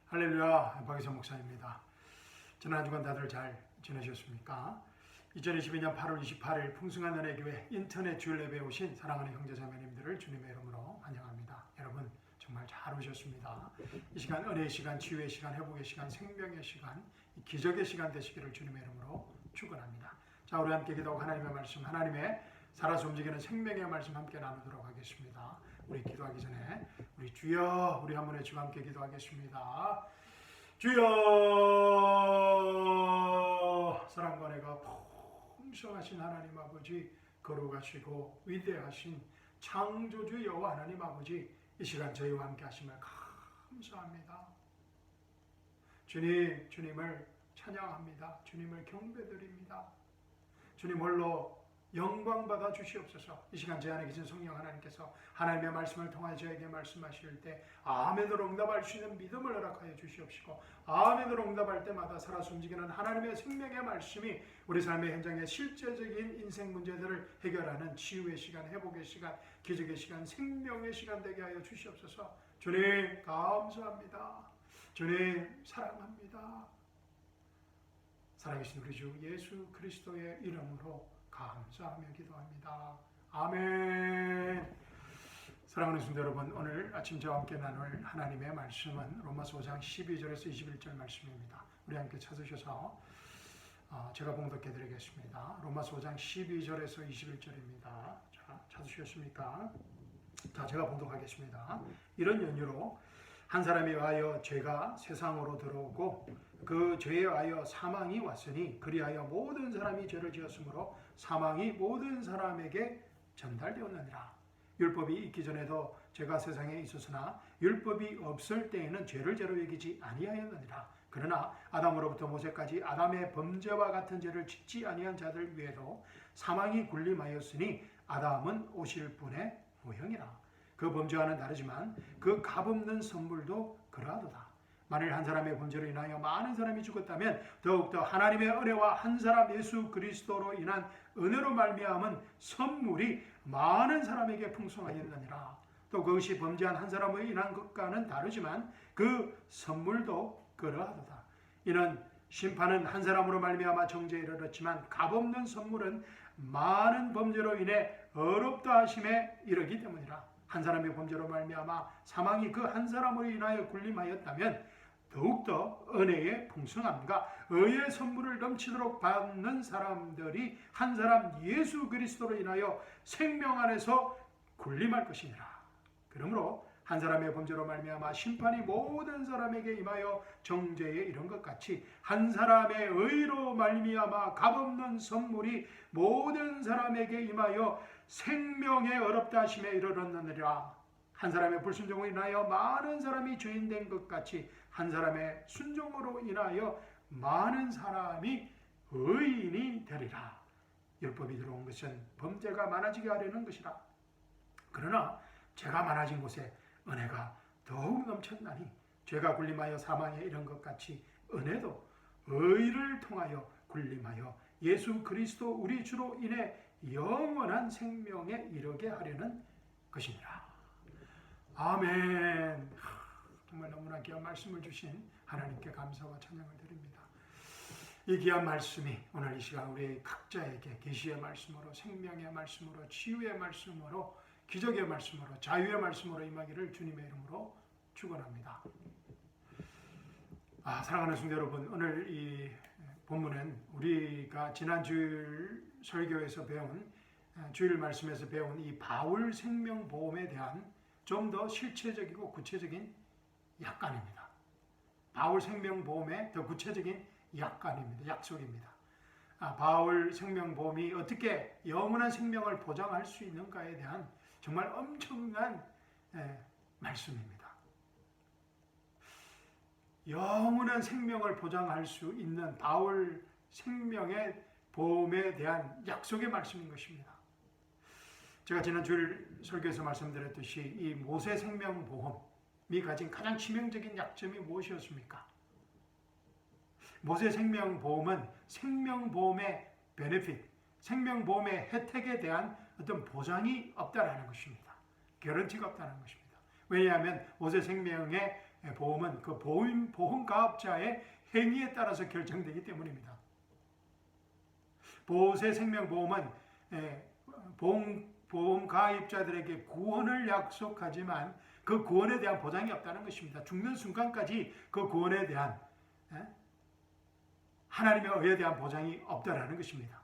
할렐루야, 박희선 목사입니다. 지난 한 주간 다들 잘 지내셨습니까? 2022년 8월 28일 풍성한 은혜교회 인터넷 주일 예배에 오신 사랑하는 형제자매님들을 주님의 이름으로 환영합니다. 여러분 정말 잘 오셨습니다. 이 시간 은혜의 시간, 치유의 시간, 회복의 시간, 생명의 시간, 기적의 시간 되시기를 주님의 이름으로 축원합니다. 자, 우리 함께 기도하고 하나님의 말씀, 하나님의 살아서 움직이는 생명의 말씀 함께 나누도록 하겠습니다. 우리 기도하기 전에 우리 주여, 우리 한 번에 주와 함께 기도하겠습니다. 주여, 사랑과 은혜가 풍성하신 하나님 아버지, 거룩하시고 위대하신 창조주 여호와 하나님 아버지, 이 시간 저희와 함께 하심을 감사합니다. 주님, 주님을 찬양합니다. 주님을 경배드립니다. 주님 홀로 영광 받아 주시옵소서. 이 시간 제 안에 계신 성령 하나님께서 하나님의 말씀을 통하여 저에게 말씀하실 때 아멘으로 응답할 수 있는 믿음을 허락하여 주시옵시고, 아멘으로 응답할 때마다 살아서 움직이는 하나님의 생명의 말씀이 우리 삶의 현장에 실제적인 인생 문제들을 해결하는 치유의 시간, 회복의 시간, 기적의 시간, 생명의 시간 되게 하여 주시옵소서. 주님 감사합니다. 주님 사랑합니다. 살아계신 우리 주 예수 그리스도의 이름으로 감사하며 기도합니다. 아멘. 사랑하는 성도 여러분, 오늘 아침 저와 함께 나눌 하나님의 말씀은 로마서 5장 12절에서 21절 말씀입니다. 우리 함께 찾으셔서 제가 봉독해 드리겠습니다. 로마서 5장 12절에서 21절입니다. 자, 찾으셨습니까? 자, 제가 봉독하겠습니다. 이런 연유로 한 사람에 의하여 죄가 세상으로 들어오고 그 죄에 의하여 사망이 왔으니 그리하여 모든 사람이 죄를 지었으므로 사망이 모든 사람에게 전달되었느니라. 율법이 있기 전에도 죄가 세상에 있었으나 율법이 없을 때에는 죄를 죄로 여기지 아니하였느니라. 그러나 아담으로부터 모세까지 아담의 범죄와 같은 죄를 짓지 아니한 자들 위에도 사망이 군림하였으니 아담은 오실 분의 후형이라. 그 범죄와는 다르지만 그 값없는 선물도 그러하도다. 만일 한 사람의 범죄로 인하여 많은 사람이 죽었다면 더욱더 하나님의 은혜와 한 사람 예수 그리스도로 인한 은혜로 말미암은 선물이 많은 사람에게 풍성하였느니라. 또 그것이 범죄한 한 사람으로 인한 것과는 다르지만 그 선물도 그러하도다. 이는 심판은 한 사람으로 말미암아 정죄에 이르렀지만 값없는 선물은 많은 범죄로 인해 어렵다 하심에 이르기 때문이라. 한 사람의 범죄로 말미암아 사망이 그 한 사람으로 인하여 군림하였다면 더욱더 은혜의 풍성함과 의의 선물을 넘치도록 받는 사람들이 한 사람 예수 그리스도로 인하여 생명 안에서 군림할 것이니라. 그러므로 한 사람의 범죄로 말미암아 심판이 모든 사람에게 임하여 정죄에 이른 것 같이 한 사람의 의로 말미암아 값없는 선물이 모든 사람에게 임하여 생명의 어렵다 하심에 이르렀느니라. 한 사람의 불순종으로 인하여 많은 사람이 죄인 된 것 같이 한 사람의 순종으로 인하여 많은 사람이 의인이 되리라. 율법이 들어온 것은 범죄가 많아지게 하려는 것이라. 그러나 죄가 많아진 곳에 은혜가 더욱 넘쳤나니 죄가 군림하여 사망에 이른 것 같이 은혜도 의를 통하여 군림하여 예수 그리스도 우리 주로 인해 영원한 생명에 이르게 하려는 것이니라. 아멘. 정말 너무나 귀한 말씀을 주신 하나님께 감사와 찬양을 드립니다. 이 귀한 말씀이 오늘 이 시간 우리 각자에게 계시의 말씀으로, 생명의 말씀으로, 치유의 말씀으로, 기적의 말씀으로, 자유의 말씀으로 임하기를 주님의 이름으로 축원합니다. 사랑하는 성도 여러분, 오늘 이 본문은 우리가 지난 주일 설교에서 배운, 주일 말씀에서 배운 이 바울 생명보험에 대한 좀 더 실체적이고 구체적인 약관입니다. 바울 생명보험의 더 구체적인 약관입니다. 약속입니다. 바울 생명보험이 어떻게 영원한 생명을 보장할 수 있는가에 대한 정말 엄청난 말씀입니다. 영원한 생명을 보장할 수 있는 바울 생명의 보험에 대한 약속의 말씀인 것입니다. 제가 지난 주일 설교에서 말씀드렸듯이 이 모세 생명보험이 가진 가장 치명적인 약점이 무엇이었습니까? 모세 생명보험은 생명보험의 베네핏, 생명보험의 혜택에 대한 어떤 보장이 없다라는 것입니다. 개런티가 없다는 것입니다. 왜냐하면 모세 생명의 보험은 그 보험가업자의 행위에 따라서 결정되기 때문입니다. 보세 생명보험은 보험 가입자들에게 구원을 약속하지만 그 구원에 대한 보장이 없다는 것입니다. 죽는 순간까지 그 구원에 대한 하나님의 의에 대한 보장이 없다라는 것입니다.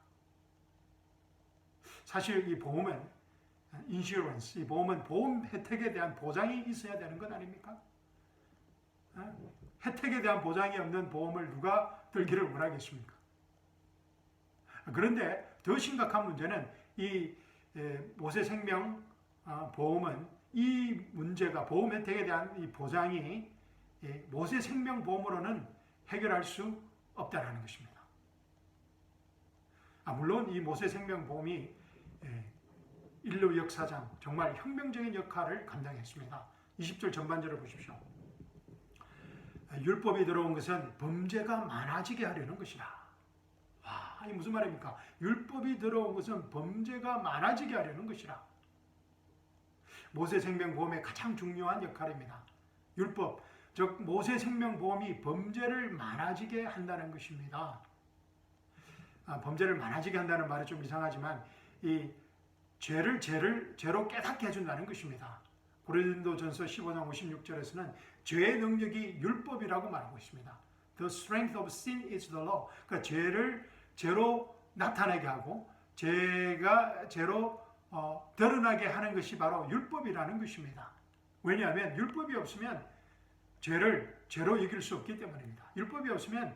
사실 이 보험은 인슈런스, 이 보험은 보험 혜택에 대한 보장이 있어야 되는 것 아닙니까? 혜택에 대한 보장이 없는 보험을 누가 들기를 원하겠습니까? 그런데 더 심각한 문제는 이 모세생명 보험은 이 문제가 보험 혜택에 대한 이 보장이 모세생명보험으로는 해결할 수 없다라는 것입니다. 물론 이 모세생명보험이 인류 역사상 정말 혁명적인 역할을 감당했습니다. 20절 전반절을 보십시오. 율법이 들어온 것은 범죄가 많아지게 하려는 것이라. 와, 이게 무슨 말입니까? 율법이 들어온 것은 범죄가 많아지게 하려는 것이라. 모세생명보험의 가장 중요한 역할입니다. 율법, 즉 모세생명보험이 범죄를 많아지게 한다는 것입니다. 범죄를 많아지게 한다는 말이 좀 이상하지만 이 죄로 깨닫게 해준다는 것입니다. 고린도전서 15장 56절에서는 죄의 능력이 율법이라고 말하고 있습니다. The strength of sin is the law. 그러니까 죄를 죄로 나타나게 하고 죄가 죄로 드러나게 하는 것이 바로 율법이라는 것입니다. 왜냐하면 율법이 없으면 죄를 죄로 이길 수 없기 때문입니다. 율법이 없으면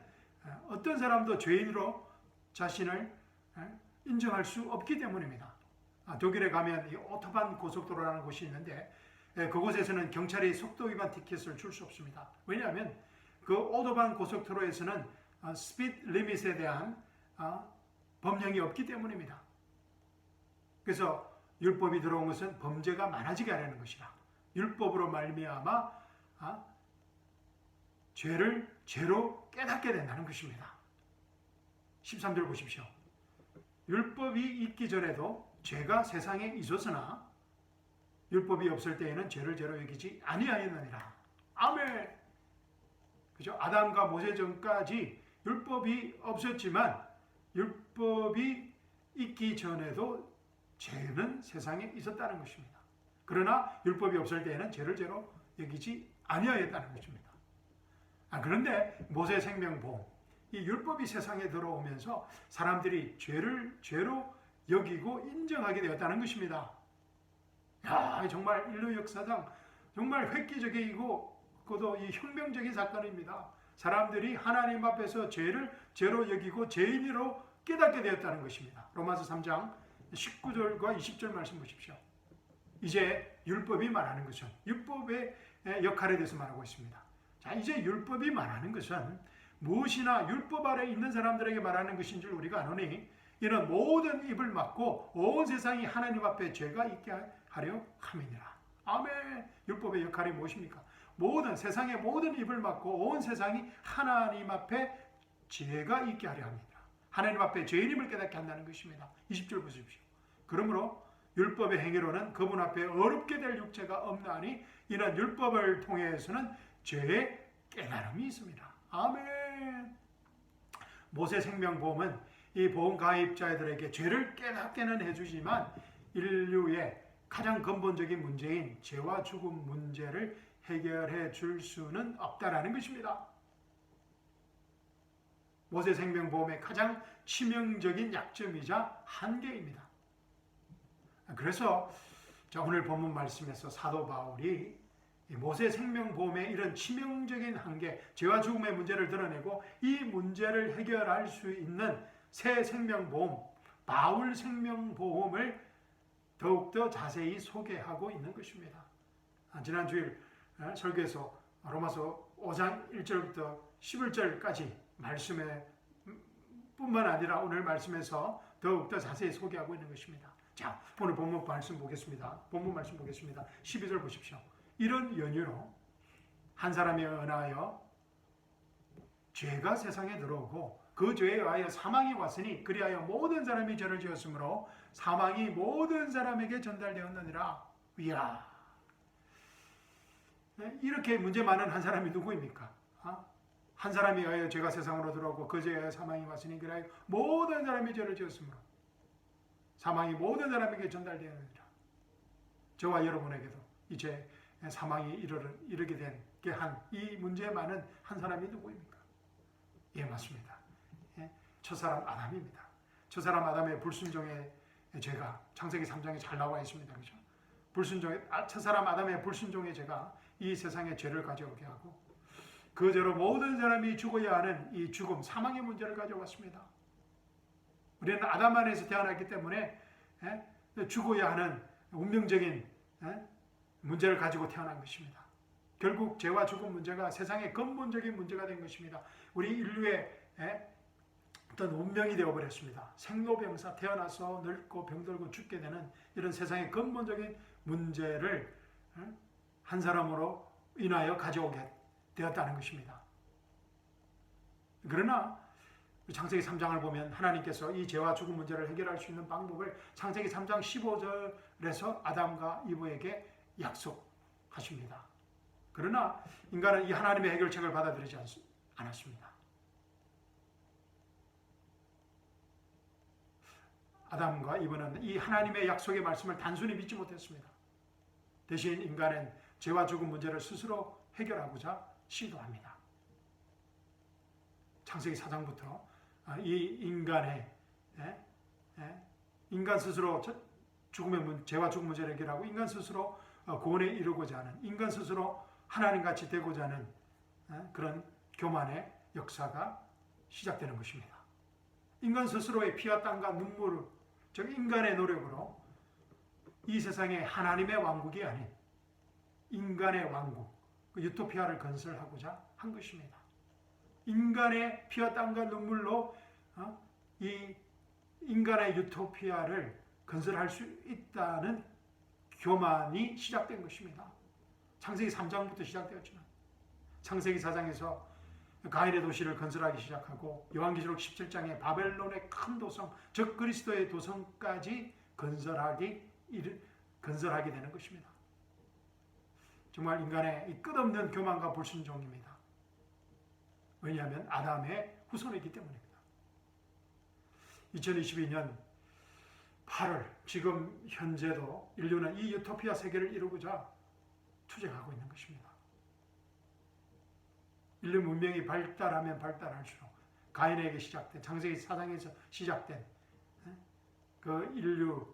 어떤 사람도 죄인으로 자신을 인정할 수 없기 때문입니다. 독일에 가면 이 오토반 고속도로라는 곳이 있는데 그곳에서는 경찰이 속도 위반 티켓을 줄 수 없습니다. 왜냐하면 그 오토반 고속도로에서는 스피드 리밋에 대한 법령이 없기 때문입니다. 그래서 율법이 들어온 것은 범죄가 많아지게 하려는 것이라. 율법으로 말미암아 죄를 죄로 깨닫게 된다는 것입니다. 13절 보십시오. 율법이 있기 전에도 죄가 세상에 있었으나 율법이 없을 때에는 죄를 죄로 여기지 아니하였느니라. 아멘. 그죠? 아담과 모세 전까지 율법이 없었지만 율법이 있기 전에도 죄는 세상에 있었다는 것입니다. 그러나 율법이 없을 때에는 죄를 죄로 여기지 아니하였다는 것입니다. 그런데 모세 생명보험, 이 율법이 세상에 들어오면서 사람들이 죄를 죄로 여기고 인정하게 되었다는 것입니다. 정말 인류 역사상 정말 획기적이고 그것도 이 혁명적인 사건입니다. 사람들이 하나님 앞에서 죄를 죄로 여기고 죄인으로 깨닫게 되었다는 것입니다. 로마서 3장 19절과 20절 말씀 보십시오. 이제 율법이 말하는 것은 율법의 역할에 대해서 말하고 있습니다. 자, 이제 율법이 말하는 것은 무엇이나 율법 아래 있는 사람들에게 말하는 것인 줄 우리가 아노니 이는 모든 입을 막고 온 세상이 하나님 앞에 죄가 있게 하려 함이니라. 아멘. 율법의 역할이 무엇입니까? 세상의 모든 입을 막고 온 세상이 하나님 앞에 죄가 있게 하려 합니다. 하나님 앞에 죄인임을 깨닫게 한다는 것입니다. 20절 보십시오. 그러므로 율법의 행위로는 그분 앞에 어렵게 될 육체가 없나니 이는 율법을 통해서는 죄의 깨달음이 있습니다. 아멘. 모세 생명보험은 이 보험 가입자들에게 죄를 깨닫게는 해주지만 인류의 가장 근본적인 문제인 죄와 죽음 문제를 해결해 줄 수는 없다라는 것입니다. 모세 생명보험의 가장 치명적인 약점이자 한계입니다. 그래서 오늘 본문 말씀에서 사도 바울이 모세 생명보험의 이런 치명적인 한계, 죄와 죽음의 문제를 드러내고 이 문제를 해결할 수 있는 새 생명보험, 바울 생명보험을 더욱더 자세히 소개하고 있는 것입니다. 지난 주일 설교에서 로마서 5장 1절부터 11절까지 말씀에 뿐만 아니라 오늘 말씀에서 더욱더 자세히 소개하고 있는 것입니다. 자, 오늘 본문 말씀 보겠습니다. 12절 보십시오. 이런 연유로 한 사람에 의하여 죄가 세상에 들어오고 그 죄에 의하여 사망이 왔으니 그리하여 모든 사람이 죄를 지었으므로 사망이 모든 사람에게 전달되었느니라. 이야, 이렇게 문제 많은 한 사람이 누구입니까? 한 사람이 하여 죄가 세상으로 들어오고 그 죄에 사망이 왔으니 그래야 모든 사람이 죄를 지었으므로 사망이 모든 사람에게 전달되느니라. 저와 여러분에게도 이제 사망이 이르게 된 게 한 이 문제에 많은 한 사람이 누구입니까? 예, 맞습니다. 첫사람 아담입니다. 첫사람 아담의 불순종의 죄가 창세기 3장에 잘 나와 있습니다. 그렇죠? 첫사람 아담의 불순종의 죄가 이 세상에 죄를 가져오게 하고 그 죄로 모든 사람이 죽어야 하는 이 죽음, 사망의 문제를 가져왔습니다. 우리는 아담 안에서 태어났기 때문에 죽어야 하는 운명적인 문제를 가지고 태어난 것입니다. 결국 죄와 죽음 문제가 세상의 근본적인 문제가 된 것입니다. 우리 인류의 어떤 운명이 되어버렸습니다. 생로병사, 태어나서 늙고 병들고 죽게 되는 이런 세상의 근본적인 문제를 한 사람으로 인하여 가져오게 되었다는 것입니다. 그러나 창세기 3장을 보면 하나님께서 이 죄와 죽음 문제를 해결할 수 있는 방법을 창세기 3장 15절에서 아담과 이브에게 약속하십니다. 그러나 인간은 이 하나님의 해결책을 받아들이지 않았습니다. 아담과 이브는 이 하나님의 약속의 말씀을 단순히 믿지 못했습니다. 대신 인간은 죄와 죽음 문제를 스스로 해결하고자 시도합니다. 창세기 4장부터 이 인간 스스로 죄와 죽음 문제를 해결하고 인간 스스로 구원에 이르고자 하는, 인간 스스로 하나님같이 되고자 하는 그런 교만의 역사가 시작되는 것입니다. 인간 스스로의 피와 땀과 눈물, 즉 인간의 노력으로 이 세상에 하나님의 왕국이 아닌 인간의 왕국, 그 유토피아를 건설하고자 한 것입니다. 인간의 피와 땀과 눈물로 이 인간의 유토피아를 건설할 수 있다는 교만이 시작된 것입니다. 창세기 3장부터 시작되었지만 창세기 4장에서 가인의 도시를 건설하기 시작하고 요한계시록 17장에 바벨론의 큰 도성, 즉 그리스도의 도성까지 건설하게 되는 것입니다. 정말 인간의 이 끝없는 교만과 불순종입니다. 왜냐하면 아담의 후손이기 때문입니다. 2022년 8월 지금 현재도 인류는 이 유토피아 세계를 이루고자 투쟁하고 있는 것입니다. 인류 문명이 발달하면 발달할수록 가인에게 시작된 창세기 4장에서 시작된 그 인류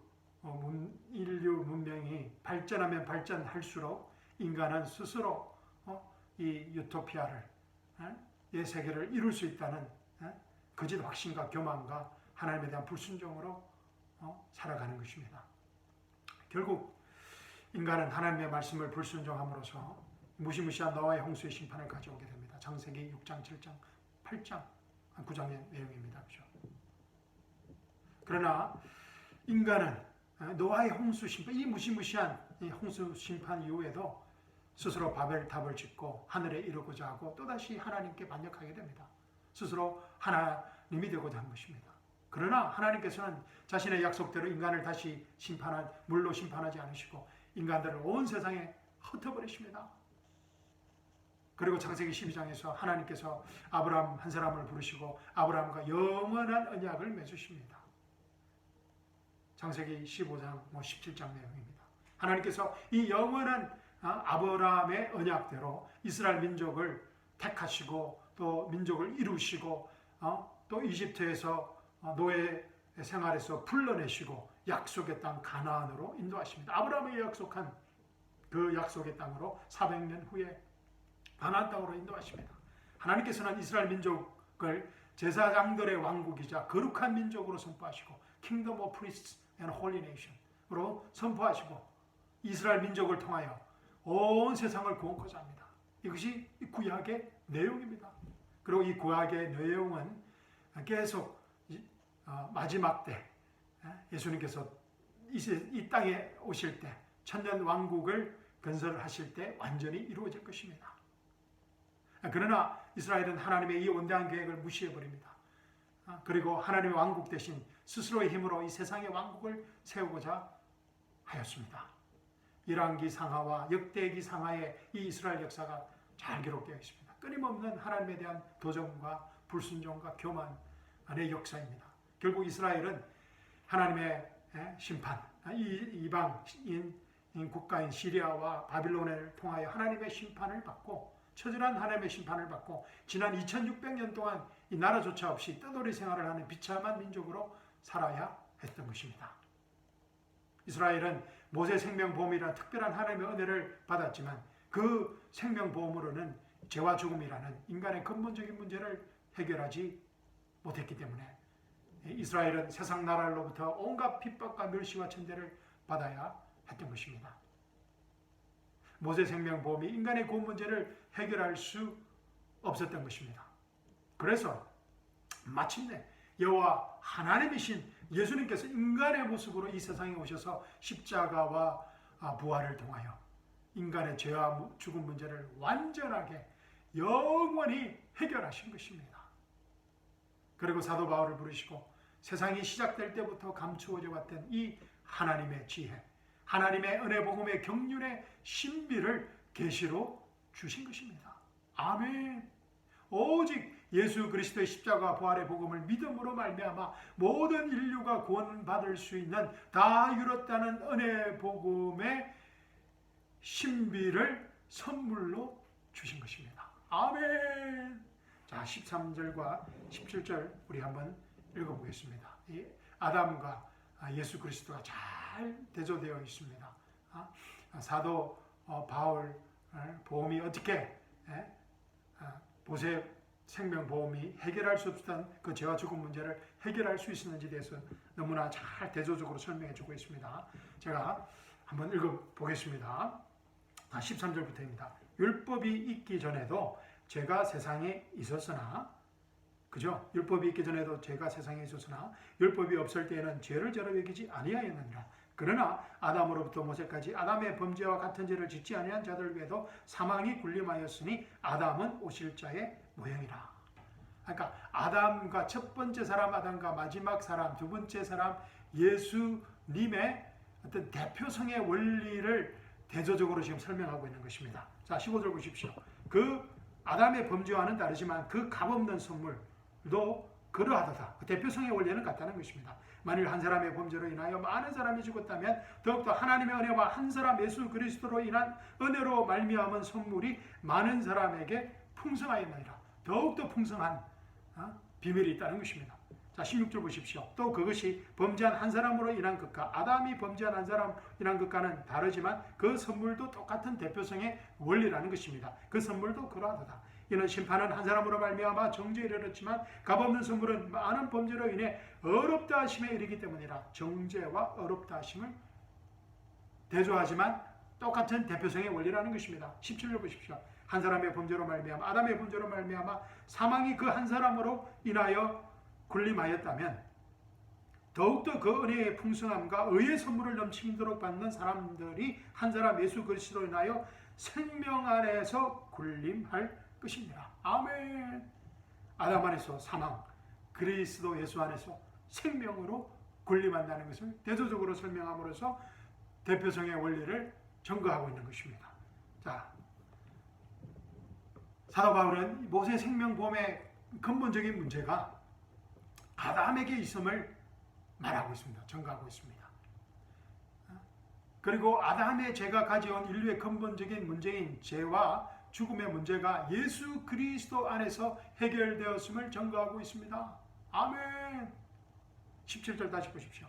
문명이 발전하면 발전할수록 인간은 스스로 이 유토피아를 이 세계를 이룰 수 있다는 거짓 확신과 교만과 하나님에 대한 불순종으로 살아가는 것입니다. 결국 인간은 하나님의 말씀을 불순종함으로써 무시무시한 노아의 홍수의 심판을 가져오게 됩니다. 창세기 6장, 7장, 8장, 9장의 내용입니다. 그렇죠? 그러나 인간은 노아의 홍수 심판, 이 무시무시한 홍수 심판 이후에도 스스로 바벨탑을 짓고 하늘에 이르고자 하고 또다시 하나님께 반역하게 됩니다. 스스로 하나님이 되고자 한 것입니다. 그러나 하나님께서는 자신의 약속대로 인간을 다시 물로 심판하지 않으시고 인간들을 온 세상에 흩어버리십니다. 그리고 창세기 12장에서 하나님께서 아브라함 한 사람을 부르시고 아브라함과 영원한 언약을 맺으십니다. 창세기 15장, 17장 내용입니다. 하나님께서 이 영원한 아브라함의 언약대로 이스라엘 민족을 택하시고 또 민족을 이루시고 또 이집트에서 노예 생활에서 불러내시고 약속의 땅 가나안으로 인도하십니다. 아브라함이 약속한 그 약속의 땅으로 400년 후에 가나안 땅으로 인도하십니다. 하나님께서는 이스라엘 민족을 제사장들의 왕국이자 거룩한 민족으로 선포하시고 Kingdom of Priests and Holy Nation으로 선포하시고 이스라엘 민족을 통하여 온 세상을 구원하고자 합니다. 이것이 구약의 내용입니다. 그리고 이 구약의 내용은 계속 마지막 때 예수님께서 이 땅에 오실 때 천년 왕국을 건설하실 때 완전히 이루어질 것입니다. 그러나 이스라엘은 하나님의 이 원대한 계획을 무시해버립니다. 그리고 하나님의 왕국 대신 스스로의 힘으로 이 세상의 왕국을 세우고자 하였습니다. 열왕기 상하와 역대기 상하의 이 이스라엘 역사가 잘 기록되어 있습니다. 끊임없는 하나님에 대한 도전과 불순종과 교만의 역사입니다. 결국 이스라엘은 하나님의 심판, 이방인 국가인 시리아와 바빌론을 통하여 하나님의 심판을 받고, 처절한 하나님의 심판을 받고 지난 2600년 동안 이 나라조차 없이 떠돌이 생활을 하는 비참한 민족으로 살아야 했던 것입니다. 이스라엘은 모세 생명보험이라는 특별한 하나님의 은혜를 받았지만 그 생명보험으로는 죄와 죽음이라는 인간의 근본적인 문제를 해결하지 못했기 때문에 이스라엘은 세상 나라로부터 온갖 핍박과 멸시와 천대를 받아야 했던 것입니다. 모세 생명보험이 인간의 그 문제를 해결할 수 없었던 것입니다. 그래서 마침내 여호와 하나님이신 예수님께서 인간의 모습으로 이 세상에 오셔서 십자가와 부활을 통하여 인간의 죄와 죽음 문제를 완전하게 영원히 해결하신 것입니다. 그리고 사도 바울을 부르시고 세상이 시작될 때부터 감추어져 왔던 이 하나님의 지혜, 하나님의 은혜 복음의 경륜의 신비를 계시로 주신 것입니다. 아멘. 오직 예수 그리스도의 십자가 부활의 복음을 믿음으로 말미암아 모든 인류가 구원받을 수 있는 다 이뤘다는 은혜 복음의 신비를 선물로 주신 것입니다. 아멘. 자, 13절과 17절 우리 한번 읽어보겠습니다. 이 아담과 예수 그리스도가 잘 대조되어 있습니다. 사도 바울 보험이 어떻게 모세 생명보험이 해결할 수 없었던 그 죄와 죽음 문제를 해결할 수 있었는지에 대해서 너무나 잘 대조적으로 설명해 주고 있습니다. 제가 한번 읽어보겠습니다. 13절부터입니다. 율법이 있기 전에도 죄가 세상에 있었으나, 그죠? 율법이 있기 전에도 죄가 세상에 있었으나 율법이 없을 때에는 죄를 죄로 여기지 아니하였느니라. 그러나 아담으로부터 모세까지 아담의 범죄와 같은 죄를 짓지 아니한 자들 외에도 사망이 군림하였으니 아담은 오실 자의 모형이라. 그러니까 아담과 첫 번째 사람 아담과 마지막 사람 두 번째 사람 예수님의 어떤 대표성의 원리를 대조적으로 지금 설명하고 있는 것입니다. 자, 15절 보십시오. 그 아담의 범죄와는 다르지만 그 값없는 선물도 그러하도다. 그 대표성의 원리는 같다는 것입니다. 만일 한 사람의 범죄로 인하여 많은 사람이 죽었다면 더욱더 하나님의 은혜와 한 사람 예수 그리스도로 인한 은혜로 말미암은 선물이 많은 사람에게 풍성하였느니라. 더욱더 풍성한 비밀이 있다는 것입니다. 자, 16절 보십시오. 또 그것이 범죄한 한 사람으로 인한 것과 아담이 범죄한 한 사람으로 인한 것과는 다르지만 그 선물도 똑같은 대표성의 원리라는 것입니다. 그 선물도 그러하도다. 이는 심판은 한 사람으로 말미암아 정죄에 이르렀지만 값없는 선물은 많은 범죄로 인해 어렵다 하심에 이르기 때문이라. 정죄와 어렵다 하심을 대조하지만 똑같은 대표성의 원리라는 것입니다. 17절 보십시오. 한 사람의 범죄로 말미암아 아담의 범죄로 말미암아 사망이 그 한 사람으로 인하여 군림하였다면 더욱더 그 은혜의 풍성함과 의의 선물을 넘치도록 받는 사람들이 한 사람 예수 그리스도로 인하여 생명 안에서 군림할 것입니다. 아멘. 아담 안에서 사망, 그리스도 예수 안에서 생명으로 군림한다는 것을 대조적으로 설명함으로써 대표성의 원리를 증거하고 있는 것입니다. 자, 사도 바울은 모세 생명보험의 근본적인 문제가 아담에게 있음을 말하고 있습니다. 증거하고 있습니다. 그리고 아담의 죄가 가져온 인류의 근본적인 문제인 죄와 죽음의 문제가 예수 그리스도 안에서 해결되었음을 증거하고 있습니다. 아멘. 17절 다시 보십시오.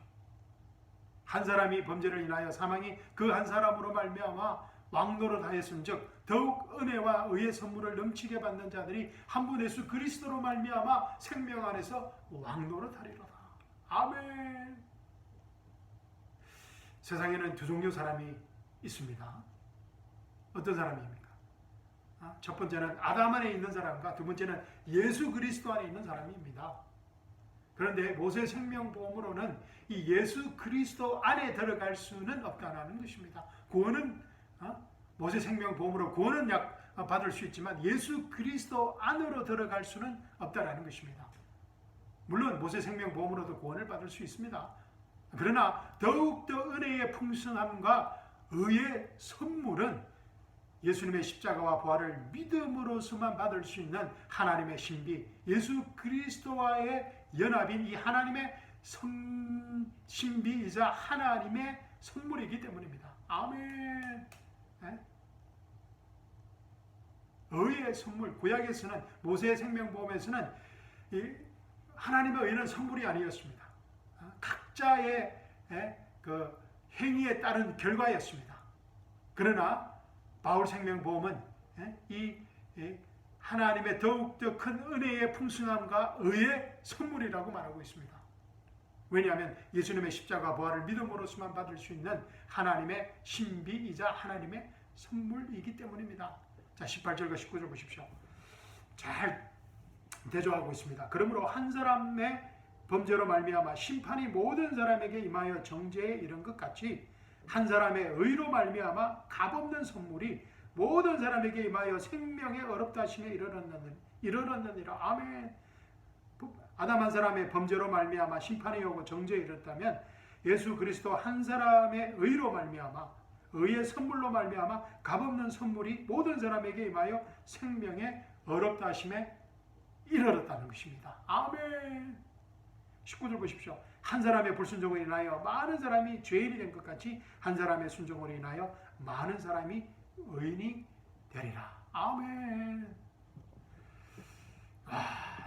한 사람이 범죄를 인하여 사망이 그 한 사람으로 말미암아 왕노릇하였은즉 더욱 은혜와 의의 선물을 넘치게 받는 자들이 한 분 예수 그리스도로 말미암아 생명 안에서 왕노릇하리로다. 아멘. 세상에는 두 종류 사람이 있습니다. 어떤 사람입니까? 첫 번째는 아담 안에 있는 사람과 두 번째는 예수 그리스도 안에 있는 사람입니다. 그런데 모세 생명보험으로는 이 예수 그리스도 안에 들어갈 수는 없다는 것입니다. 구원은 모세 생명보험으로 구원은 받을 수 있지만 예수 그리스도 안으로 들어갈 수는 없다는 것입니다. 물론 모세 생명보험으로도 구원을 받을 수 있습니다. 그러나 더욱더 은혜의 풍성함과 의의 선물은 예수님의 십자가와 부활을 믿음으로서만 받을 수 있는 하나님의 신비, 예수 그리스도와의 연합인 이 하나님의 신비이자 하나님의 선물이기 때문입니다. 아멘. 의의 선물, 구약에서는 모세의 생명보험에서는 하나님의 의는 선물이 아니었습니다. 각자의 그 행위에 따른 결과였습니다. 그러나 바울 생명보험은 이 하나님의 더욱더 큰 은혜의 풍성함과 의의 선물이라고 말하고 있습니다. 왜냐하면 예수님의 십자가 부활을 믿음으로서만 받을 수 있는 하나님의 신비이자 하나님의 선물이기 때문입니다. 자, 18절과 19절 보십시오. 잘 대조하고 있습니다. 그러므로 한 사람의 범죄로 말미암아 심판이 모든 사람에게 임하여 정죄에 이른 것 같이 한 사람의 의로 말미암아 값없는 선물이 모든 사람에게 임하여 생명의 어렵다 하심에 이르렀느니라. 아멘. 아담 한 사람의 범죄로 말미암아 심판이 오고 정죄에 이르렀다면 예수 그리스도 한 사람의 의로 말미암아 의의 선물로 말미암아 값없는 선물이 모든 사람에게 임하여 생명의 어렵다 하심에 이르렀다는 것입니다. 아멘. 19절 보십시오. 한 사람의 불순종으로 인하여 많은 사람이 죄인이 된 것 같이 한 사람의 순종으로 인하여 많은 사람이 의인이 되리라. 아멘.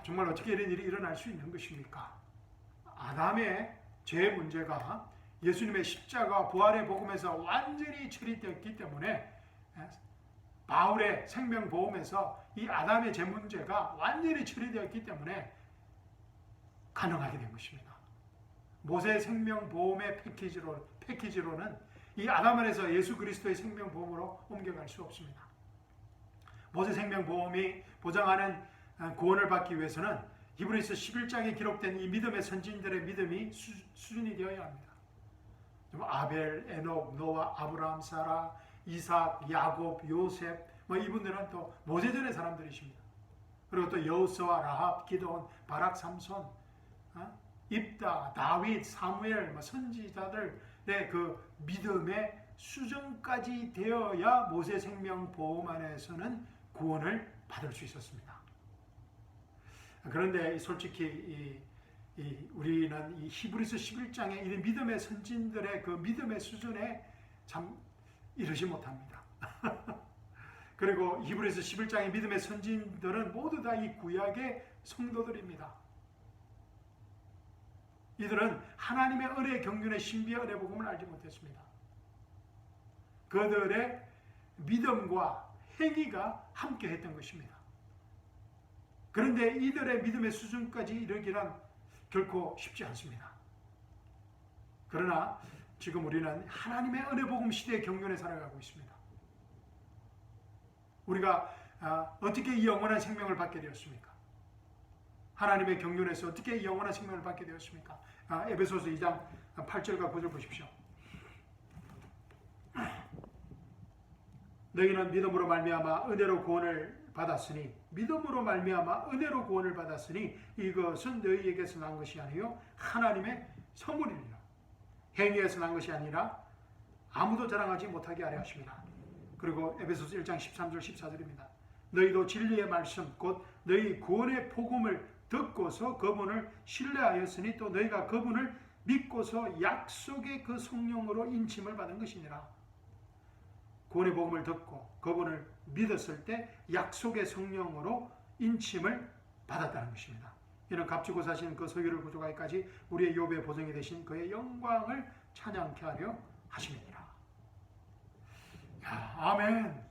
정말 어떻게 이런 일이 일어날 수 있는 것입니까? 아담의 죄 문제가 예수님의 십자가 부활의 복음에서 완전히 처리되었기 때문에 바울의 생명보험에서 이 아담의 죄 문제가 완전히 처리되었기 때문에 가능하게 된 것입니다. 모세의 생명보험의 패키지로는 이 아담 안에서 예수 그리스도의 생명보험으로 옮겨갈 수 없습니다. 모세 생명보험이 보장하는 구원을 받기 위해서는 히브리서 11장에 기록된 이 믿음의 선진들의 믿음이 수준이 되어야 합니다. 아벨, 에녹, 노아, 아브라함, 사라, 이삭, 야곱, 요셉 이분들은 또 모세전의 사람들이십니다. 그리고 또 여호수아, 라합, 기드온, 바락, 삼손, 입다, 다윗, 사무엘 선지자들의 그 믿음의 수준까지 되어야 모세 생명보험 안에서는 구원을 받을 수 있었습니다. 그런데 솔직히 우리는 이 히브리서 11장의 이 믿음의 선진들의 그 믿음의 수준에 참 이르지 못합니다. 그리고 히브리서 11장의 믿음의 선진들은 모두 다 이 구약의 성도들입니다. 이들은 하나님의 은혜의 경륜의 신비의 은혜 복음을 알지 못했습니다. 그들의 믿음과 행위가 함께 했던 것입니다. 그런데 이들의 믿음의 수준까지 이르기란 결코 쉽지 않습니다. 그러나 지금 우리는 하나님의 은혜 복음 시대의 경륜에 살아가고 있습니다. 우리가 어떻게 이 영원한 생명을 받게 되었습니까? 하나님의 경륜에서 어떻게 이 영원한 생명을 받게 되었습니까? 에베소서 2장 8절과 9절 보십시오. 너희는 믿음으로 말미암아 은혜로 구원을 받았으니 믿음으로 말미암아 은혜로 구원을 받았으니 이것은 너희에게서 난 것이 아니요 하나님의 선물이니라. 행위에서 난 것이 아니라 아무도 자랑하지 못하게 하려 하십니다. 그리고 에베소서 1장 13절 14절입니다. 너희도 진리의 말씀 곧 너희 구원의 복음을 듣고서 그분을 신뢰하였으니 또 너희가 그분을 믿고서 약속의 그 성령으로 인침을 받은 것이니라. 구원의 복음을 듣고 그분을 믿었을 때 약속의 성령으로 인침을 받았다는 것입니다. 이는 값지고 사신 그 소유를 구조하기까지 우리의 욥의 보증이 되신 그의 영광을 찬양케 하려 하심이니라. 아멘.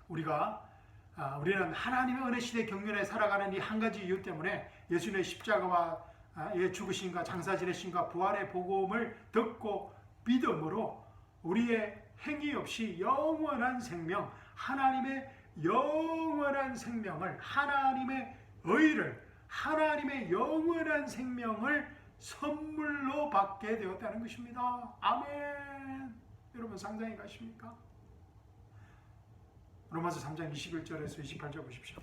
우리는 하나님의 은혜 시대 경륜에 살아가는 이 한 가지 이유 때문에 예수님의 십자가와의 죽으심과 장사 지내심과 부활의 복음을 듣고 믿음으로 우리의 행위 없이 영원한 생명, 하나님의 영원한 생명을, 하나님의 의를, 하나님의 영원한 생명을 선물로 받게 되었다는 것입니다. 아멘. 여러분 상상이 가십니까? 로마서 3장 21절에서 28절 보십시오.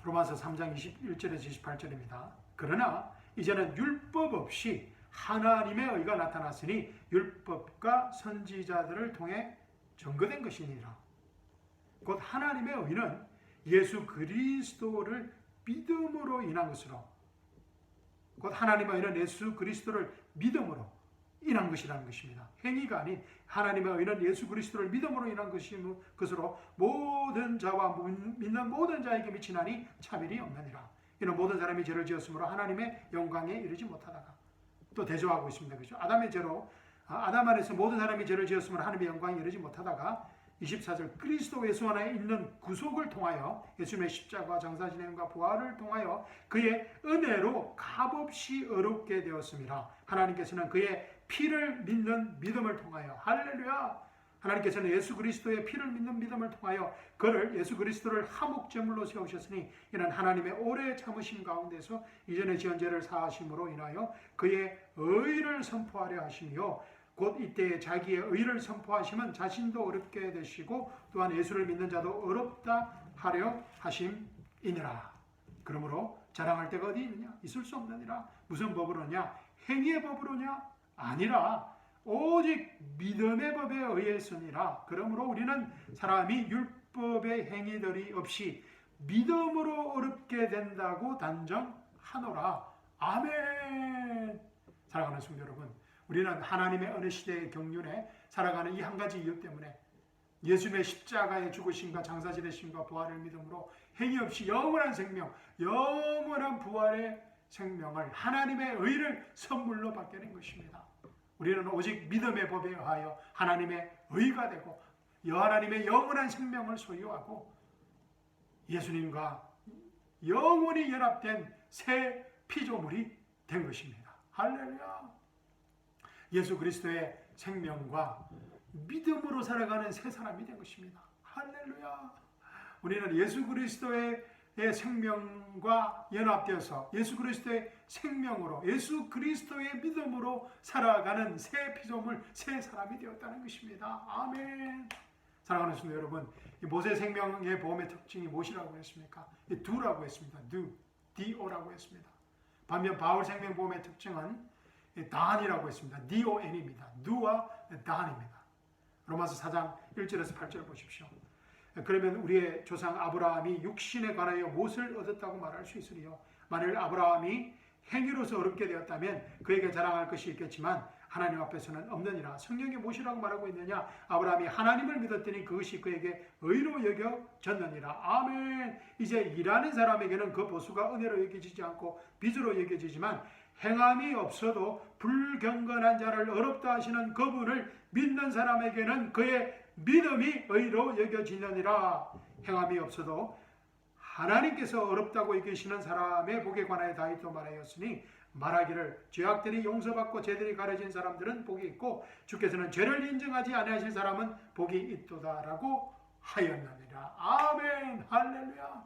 로마서 3장 21절에서 28절입니다. 그러나 이제는 율법 없이 하나님의 의가 나타났으니 율법과 선지자들을 통해 증거된 것이니라. 곧 하나님의 의는 예수 그리스도를 믿음으로 인한 것으로, 곧 하나님의 의는 예수 그리스도를 믿음으로 인한 것이라는 것입니다. 행위가 아닌 하나님의 의는 예수 그리스도를 믿음으로 인한 것으로 모든 자와 믿는 모든 자에게 미치나니 차별이 없느니라. 이는 모든 사람이 죄를 지었으므로 하나님의 영광에 이르지 못하다가, 또 대조하고 있습니다. 그렇죠? 아담 안에서 모든 사람이 죄를 지었으므로 하나님의 영광에 이르지 못하다가 24절 그리스도 예수 안에 있는 구속을 통하여 예수님의 십자가 장사 진행과 부활을 통하여 그의 은혜로 값없이 의롭게 되었습니다. 하나님께서는 그의 피를 믿는 믿음을 통하여, 할렐루야, 하나님께서는 예수 그리스도의 피를 믿는 믿음을 통하여 그를, 예수 그리스도를 화목제물로 세우셨으니 이는 하나님의 오래 참으심 가운데서 이전에 지은 죄를 사하심으로 인하여 그의 의를 선포하려 하시며, 곧 이때에 자기의 의를 선포하시면 자신도 어렵게 되시고 또한 예수를 믿는 자도 어렵다 하려 하심이니라. 그러므로 자랑할 데가 어디 있느냐? 있을 수 없느니라. 무슨 법으로냐? 행위의 법으로냐? 아니라 오직 믿음의 법에 의해서니라. 그러므로 우리는 사람이 율법의 행위들이 없이 믿음으로 어렵게 된다고 단정하노라. 아멘. 사랑하는 성도 여러분, 우리는 하나님의 어느 시대의 경륜에 살아가는 이 한 가지 이유 때문에 예수님의 십자가의 죽으심과 장사 지내심과 부활을 믿음으로 행위 없이 영원한 생명, 영원한 부활의 생명을, 하나님의 의를 선물로 받게 된 것입니다. 우리는 오직 믿음의 법에 의하여 하나님의 의가 되고 하나님의 영원한 생명을 소유하고 예수님과 영원히 연합된 새 피조물이 된 것입니다. 할렐루야. 예수 그리스도의 생명과 믿음으로 살아가는 새 사람이 된 것입니다. 할렐루야. 우리는 예수 그리스도의 생명과 연합되어서 예수 그리스도의 생명으로, 예수 그리스도의 믿음으로 살아가는 새 피조물, 새 사람이 되었다는 것입니다. 아멘. 사랑하는 성도 여러분, 이 모세 생명의 보험의 특징이 무엇이라고 했습니까? do라고 했습니다. do라고 했습니다. 반면 바울 생명보험의 특징은 dan이라고 했습니다. don입니다. do와 dan입니다. 로마서 4장 1절에서 8절 보십시오. 그러면 우리의 조상 아브라함이 육신에 관하여 무엇을 얻었다고 말할 수 있으리요? 만일 아브라함이 행위로서 어렵게 되었다면 그에게 자랑할 것이 있겠지만 하나님 앞에서는 없느니라. 성경이 무엇이라고 말하고 있느냐? 아브라함이 하나님을 믿었더니 그것이 그에게 의로 여겨졌느니라. 아멘. 이제 일하는 사람에게는 그 보수가 은혜로 여겨지지 않고 빚으로 여겨지지만 행함이 없어도 불경건한 자를 어렵다 하시는 그분을 믿는 사람에게는 그의 믿음이 의로 여겨지느니라. 행함이 없어도 하나님께서 어렵다고 여기시는 사람의 복에 관하여 다윗도 말하였으니 말하기를 죄악들이 용서받고 죄들이 가려진 사람들은 복이 있고 주께서는 죄를 인정하지 아니하신 사람은 복이 있도다라고 하였느니라. 아멘. 할렐루야.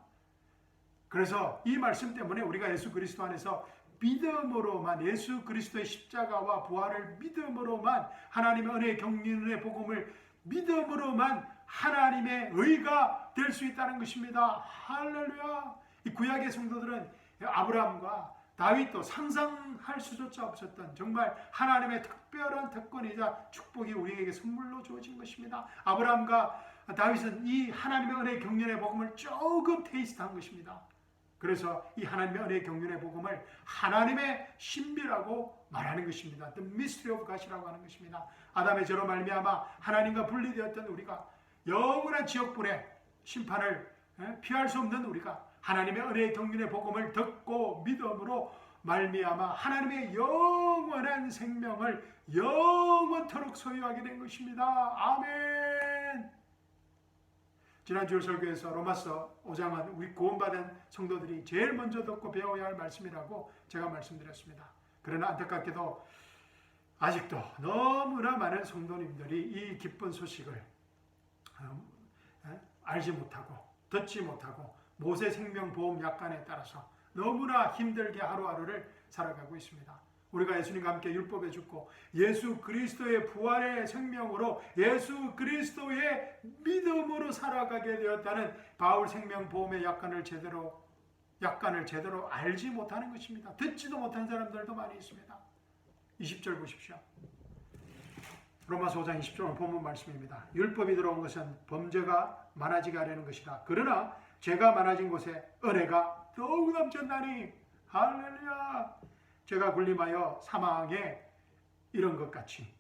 그래서 이 말씀 때문에 우리가 예수 그리스도 안에서 믿음으로만, 예수 그리스도의 십자가와 부활을 믿음으로만, 하나님의 은혜의 경륜의 복음을 믿음으로만 하나님의 의가 될 수 있다는 것입니다. 할렐루야. 이 구약의 성도들은 아브라함과 다윗도 상상할 수조차 없었던 정말 하나님의 특별한 특권이자 축복이 우리에게 선물로 주어진 것입니다. 아브라함과 다윗은 이 하나님의 은혜의 경륜의 복음을 조금 테이스트한 것입니다. 그래서 이 하나님의 은혜의 경륜의 복음을 하나님의 신비라고 말하는 것입니다. The mystery of God이라고 하는 것입니다. 아담의 죄로 말미암아 하나님과 분리되었던 우리가, 영원한 지옥불의 심판을 피할 수 없는 우리가 하나님의 은혜의 경륜의 복음을 듣고 믿음으로 말미암아 하나님의 영원한 생명을 영원토록 소유하게 된 것입니다. 아멘. 지난주 설교에서 로마서 5장은 우리 구원받은 성도들이 제일 먼저 듣고 배워야 할 말씀이라고 제가 말씀드렸습니다. 그러나 안타깝게도 아직도 너무나 많은 성도님들이 이 기쁜 소식을 알지 못하고 듣지 못하고 모세 생명보험 약관에 따라서 너무나 힘들게 하루하루를 살아가고 있습니다. 우리가 예수님과 함께 율법에 죽고 예수 그리스도의 부활의 생명으로 예수 그리스도의 믿음으로 살아가게 되었다는 바울 생명보험의 약관을 제대로 알지 못하는 것입니다. 듣지도 못한 사람들도 많이 있습니다. 20절 보십시오. 로마서 5장 20절 본문 말씀입니다. 율법이 들어온 것은 범죄가 많아지게 하려는 것이라. 그러나 죄가 많아진 곳에 은혜가 더욱 넘쳤나니. 할렐루야. 죄가 군림하여 사망에 이른 것 같이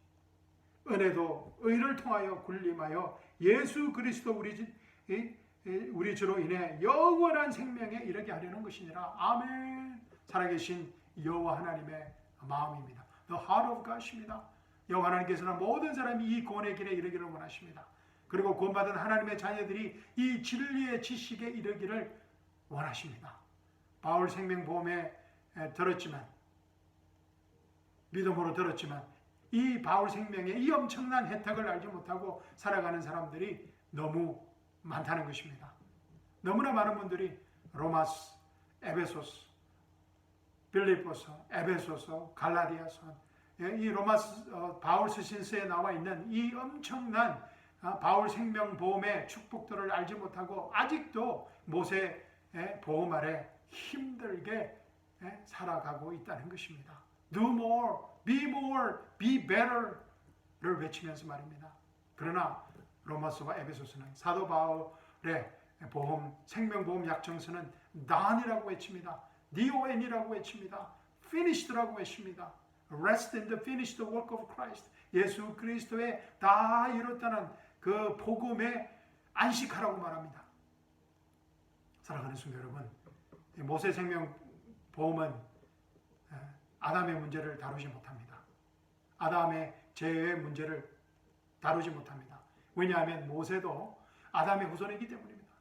은혜도 의를 통하여 군림하여 예수 그리스도 우리 주로 인해 영원한 생명에 이르게 하려는 것이니라. 아멘. 살아계신 여호와 하나님의 마음입니다. The heart of God입니다. 여호와 하나님께서는 모든 사람이 이 구원의 길에 이르기를 원하십니다. 그리고 구원받은 하나님의 자녀들이 이 진리의 지식에 이르기를 원하십니다. 바울 생명보험에 들었지만, 믿음으로 들었지만 이 바울 생명의 이 엄청난 혜택을 알지 못하고 살아가는 사람들이 너무 많다는 것입니다. 너무나 많은 분들이 로마서, 에베소서, 빌립보서, 에베소서, 갈라디아서, 이 로마서 바울 서신서에 나와 있는 이 엄청난 바울 생명보험의 축복들을 알지 못하고 아직도 모세의 보험 아래 힘들게 살아가고 있다는 것입니다. Do more, be better를 외치면서 말입니다. 그러나 로마서와 에베소서는 사도 바울의 생명보험 약정서는 done이라고 외칩니다. don이라고 외칩니다. finished라고 외칩니다. Rest in the finished work of Christ. 예수 그리스도의 다 이뤘다는 그 복음에 안식하라고 말합니다. 사랑하는 성도 여러분, 모세 생명보험은 아담의 문제를 다루지 못합니다. 아담의 죄의 문제를 다루지 못합니다. 왜냐하면 모세도 아담의 후손이기 때문입니다.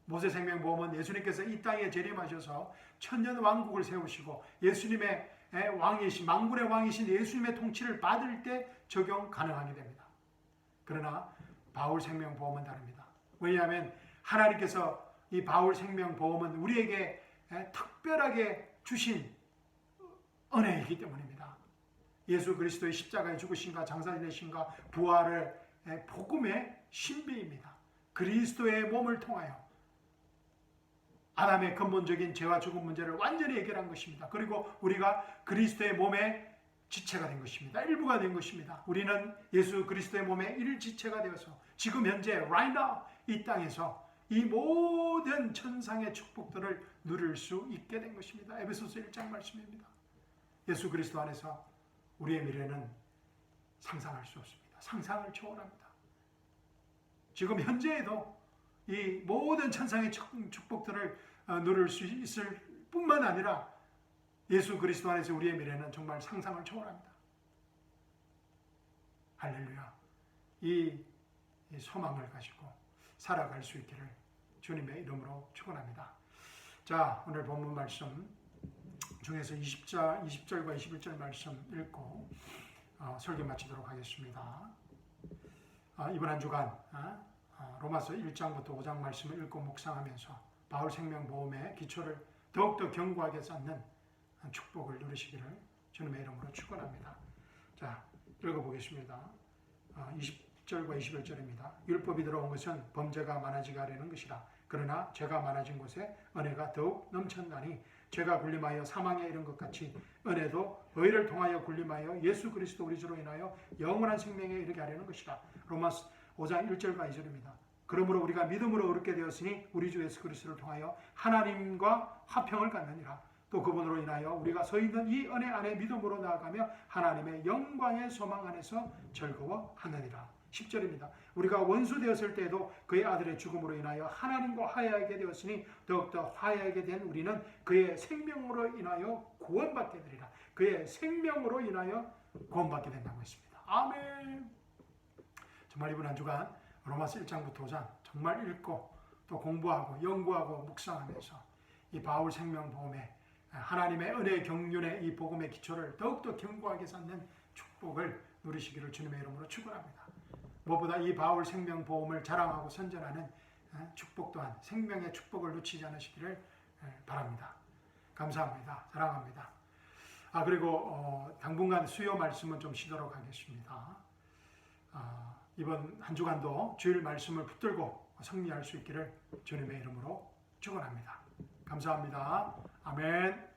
모세 생명보험은 예수님께서 이 땅에 재림하셔서 천년 왕국을 세우시고 예수님의 왕이신, 만군의 왕이신 예수님의 통치를 받을 때 적용 가능하게 됩니다. 그러나 바울 생명보험은 다릅니다. 왜냐하면 하나님께서 이 바울 생명보험은 우리에게 특별하게 주신 은혜이기 때문입니다. 예수 그리스도의 십자가의 죽으심과 장사되심과 부활의 복음의 신비입니다. 그리스도의 몸을 통하여 아담의 근본적인 죄와 죽음 문제를 완전히 해결한 것입니다. 그리고 우리가 그리스도의 몸의 지체가 된 것입니다. 일부가 된 것입니다. 우리는 예수 그리스도의 몸의 일지체가 되어서 지금 현재 right now 이 땅에서 이 모든 천상의 축복들을 누릴 수 있게 된 것입니다. 에베소서 1장 말씀입니다. 예수 그리스도 안에서 우리의 미래는 상상할 수 없습니다. 상상을 초월합니다. 지금 현재에도 이 모든 천상의 축복들을 누릴 수 있을 뿐만 아니라 예수 그리스도 안에서 우리의 미래는 정말 상상을 초월합니다. 할렐루야. 이 소망을 가지고 살아갈 수 있기를 주님의 이름으로 축원합니다. 자, 오늘 본문 말씀 중에서 20절과 21절 말씀 읽고 설교 마치도록 하겠습니다. 이번 한 주간 로마서 1장부터 5장 말씀을 읽고 묵상하면서 바울 생명보험의 기초를 더욱더 견고하게 쌓는 축복을 누리시기를 주님의 이름으로 축원합니다. 자, 읽어보겠습니다. 20절과 21절입니다. 율법이 들어온 것은 범죄가 많아지게 하려는 것이라. 그러나 죄가 많아진 곳에 은혜가 더욱 넘쳤나니 죄가 군림하여 사망에 이른 것 같이 은혜도 의를 통하여 군림하여 예수 그리스도 우리 주로 인하여 영원한 생명에 이르게 하려는 것이라. 로마서 5장 1절과 2절입니다. 그러므로 우리가 믿음으로 얻게 되었으니 우리 주 예수 그리스도를 통하여 하나님과 화평을 갖느니라. 또 그분으로 인하여 우리가 서 있는 이 은혜 안에 믿음으로 나아가며 하나님의 영광의 소망 안에서 즐거워하느니라. 10절입니다. 우리가 원수 되었을 때에도 그의 아들의 죽음으로 인하여 하나님과 화해하게 되었으니 더욱더 화해하게 된 우리는 그의 생명으로 인하여 구원받게 되리라. 그의 생명으로 인하여 구원받게 된다고 했습니다. 아멘. 정말 이번 한 주간 로마서 1장부터 5장 정말 읽고 또 공부하고 연구하고 묵상하면서 이 바울 생명보험에 하나님의 은혜 경륜의 이 복음의 기초를 더욱더 견고하게 쌓는 축복을 누리시기를 주님의 이름으로 축원합니다. 무엇보다 이 바울 생명보험을 자랑하고 선전하는 축복 또한 생명의 축복을 놓치지 않으시기를 바랍니다. 감사합니다. 사랑합니다. 그리고 당분간 수요 말씀은 좀 쉬도록 하겠습니다. 이번 한 주간도 주일 말씀을 붙들고 승리할 수 있기를 주님의 이름으로 축원합니다. 감사합니다. 아멘.